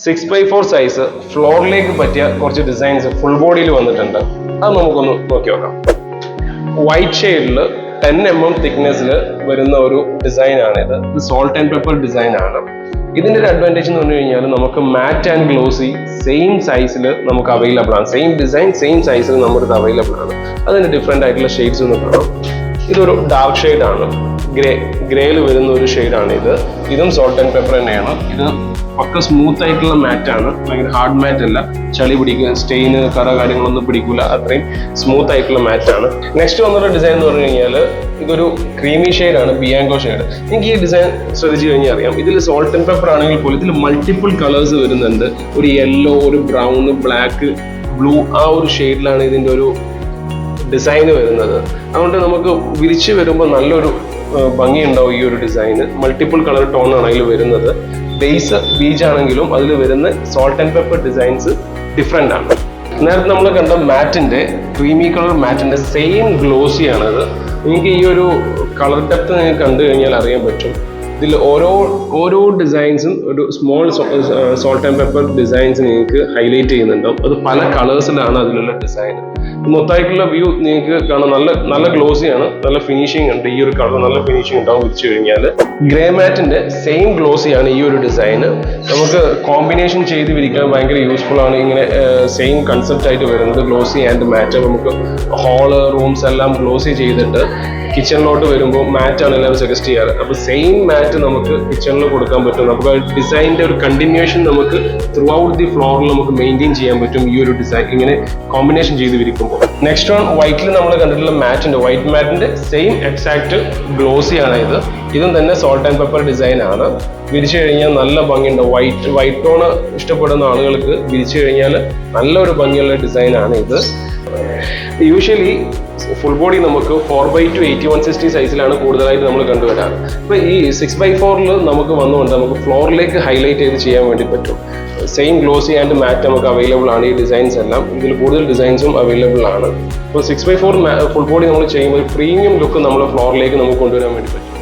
6x4 size ഫ്ലോറിലേക്ക് പറ്റിയ കുറച്ച് designs full ബോഡിയിൽ വന്നിട്ടുണ്ട്. അത് നമുക്കൊന്ന് നോക്കി നോക്കാം. വൈറ്റ് ഷെയ്ഡിൽ 10mm തിക്നെസ്സിൽ വരുന്ന ഒരു ഡിസൈനാണിത്. ഇത് സോൾട്ട് ആൻഡ് പെപ്പർ ഡിസൈൻ ആണ്. ഇതിന്റെ ഒരു അഡ്വാൻറ്റേജ് എന്ന് പറഞ്ഞു കഴിഞ്ഞാൽ നമുക്ക് മാറ്റ് ആൻഡ് ഗ്ലോസി സെയിം സൈസിൽ നമുക്ക് അവൈലബിൾ ആണ്. സെയിം ഡിസൈൻ സെയിം സൈസിൽ നമ്മുടെ ഇത് അവൈലബിൾ ആണ്. അതിന്റെ ഡിഫറെന്റ് ആയിട്ടുള്ള ഷെയ്ഡ്സ് ഒന്ന് കാണാം. ഇതൊരു ഡാർക്ക് ഷെയ്ഡ് ആണ്, ഗ്രേയിൽ വരുന്ന ഒരു ഷെയ്ഡാണ് ഇത്. ഇതും സോൾട്ട് ആൻഡ് പെപ്പർ തന്നെയാണ്. ഇത് പക്ക സ്മൂത്ത് ആയിട്ടുള്ള മാറ്റ് ആണ്, ഭയങ്കര ഹാർഡ് മാറ്റ് അല്ല. ചളി പിടിക്കുക, സ്റ്റെയിന്, കറ കാര്യങ്ങളൊന്നും പിടിക്കൂല, അത്രയും സ്മൂത്ത് ആയിട്ടുള്ള മാറ്റ് ആണ്. നെക്സ്റ്റ് വന്നുള്ള ഡിസൈൻ എന്ന് പറഞ്ഞു കഴിഞ്ഞാൽ ഇതൊരു ക്രീമി ഷെയ്ഡ് ആണ്, ബിയാങ്കോ ഷെയ്ഡ്. എനിക്ക് ഈ ഡിസൈൻ ശ്രദ്ധിച്ചു കഴിഞ്ഞാൽ അറിയാം, ഇതിൽ സോൾട്ട് ആൻഡ് പെപ്പർ ആണെങ്കിൽ പോലും ഇതിൽ മൾട്ടിപ്പിൾ കളേഴ്സ് വരുന്നുണ്ട്. ഒരു യെല്ലോ, ഒരു ബ്രൗൺ, ബ്ലാക്ക്, ബ്ലൂ, ആ ഒരു ഷെയ്ഡിലാണ് ഇതിൻ്റെ ഒരു ഡിസൈൻ വരുന്നത്. അതുകൊണ്ട് നമുക്ക് വിരിച്ച് വരുമ്പോൾ നല്ലൊരു ഭംഗി ഉണ്ടാവും ഈ ഒരു ഡിസൈന്. മൾട്ടിപ്പിൾ കളർ ടോൺ ആണ് അതിൽ വരുന്നത്. ബേസ് ബീച്ച് ആണെങ്കിലും അതിൽ വരുന്ന salt and pepper designs different ആണ്. നേരത്തെ നമ്മൾ കണ്ട മാറ്റിന്റെ ക്രീമി കളർ മാറ്റിന്റെ സെയിം ഗ്ലോസി ആണത്. നിങ്ങൾക്ക് ഈ ഒരു കളർ ഡെപ്ത് നിങ്ങൾക്ക് കണ്ടു കഴിഞ്ഞാൽ അറിയാൻ പറ്റും. ഇതിൽ ഓരോ ഡിസൈൻസും ഒരു small salt and pepper designs നിങ്ങൾക്ക് ഹൈലൈറ്റ് ചെയ്യുന്നുണ്ടാവും. അത് പല കളേഴ്സിലാണ് അതിലുള്ള ഡിസൈൻ. മൊത്തമായിട്ടുള്ള വ്യൂ നിങ്ങൾക്ക് കാണാൻ നല്ല ഗ്ലോസി ആണ്, നല്ല ഫിനിഷിംഗ് ഉണ്ട്. ഈ ഒരു കളർ നല്ല ഫിനിഷിംഗ് ഉണ്ടാവും വിരിച്ചു കഴിഞ്ഞാൽ. ഗ്രേ മാറ്റിന്റെ സെയിം ഗ്ലോസി ആണ് ഈ ഒരു ഡിസൈന്. നമുക്ക് കോമ്പിനേഷൻ ചെയ്ത് വിരിക്കാൻ ഭയങ്കര യൂസ്ഫുൾ ആണ്. ഇങ്ങനെ സെയിം കൺസെപ്റ്റ് ആയിട്ട് വരുന്നത് ഗ്ലോസി ആൻഡ് മാറ്റ്. നമുക്ക് ഹാള്, റൂംസ് എല്ലാം ഗ്ലോസി ചെയ്തിട്ട് കിച്ചണിലോട്ട് വരുമ്പോൾ മാറ്റാണ് എല്ലാവരും സജസ്റ്റ് ചെയ്യാറ്. അപ്പോൾ സെയിം മാറ്റ് നമുക്ക് കിച്ചണിൽ കൊടുക്കാൻ പറ്റും. നമുക്ക് ആ ഡിസൈനിന്റെ ഒരു കണ്ടിന്യൂഷൻ നമുക്ക് ത്രൂ ഔട്ട് ദി ഫ്ലോറിൽ നമുക്ക് മെയിൻറ്റെയിൻ ചെയ്യാൻ പറ്റും ഈ ഒരു ഡിസൈൻ ഇങ്ങനെ കോമ്പിനേഷൻ ചെയ്ത് വിരിക്കുമ്പോൾ. നെക്സ്റ്റ് വൺ വൈറ്റിൽ നമ്മൾ കണ്ടിട്ടുള്ള മാറ്റിന്റെ വൈറ്റ് മാറ്റിന്റെ സെയിം എക്സാക്ട് ഗ്ലോസി ആണ് ഇത്. ഇതും തന്നെ സോൾട്ട് ആൻഡ് പെപ്പർ ഡിസൈൻ ആണ്. വിരിച്ചു കഴിഞ്ഞാൽ നല്ല ഭംഗിയുണ്ട്. വൈറ്റ് ടോണ് ഇഷ്ടപ്പെടുന്ന ആളുകൾക്ക് വിരിച്ചു കഴിഞ്ഞാൽ നല്ലൊരു ഭംഗിയുള്ള ഡിസൈൻ ആണ് ഇത്. യൂഷ്വലി ഫുൾ ബോഡി നമുക്ക് 4x2 8160 സൈസിലാണ് കൂടുതലായിട്ട് നമ്മൾ കണ്ടുവരാറ്. ഇപ്പൊ ഈ 6x4 നമുക്ക് വന്നുകൊണ്ട് നമുക്ക് ഫ്ലോറിലേക്ക് ഹൈലൈറ്റ് ചെയ്ത് ചെയ്യാൻ വേണ്ടി പറ്റും. സെയിം ഗ്ലോസി ആൻഡ് മാറ്റ് നമുക്ക് അവൈലബിൾ ആണ്. ഈ ഡിസൈൻസ് എല്ലാം ഇതിൽ കൂടുതൽ ഡിസൈൻസും അവൈലബിൾ ആണ്. ഇപ്പോൾ 6x4 ഫുൾ ബോഡി നമ്മൾ ചെയ്യുമ്പോൾ ഒരു പ്രീമിയം ലുക്ക് നമ്മൾ ഫ്ലോറിലേക്ക് നമുക്ക് കൊണ്ടുവരാൻ വേണ്ടി പറ്റും.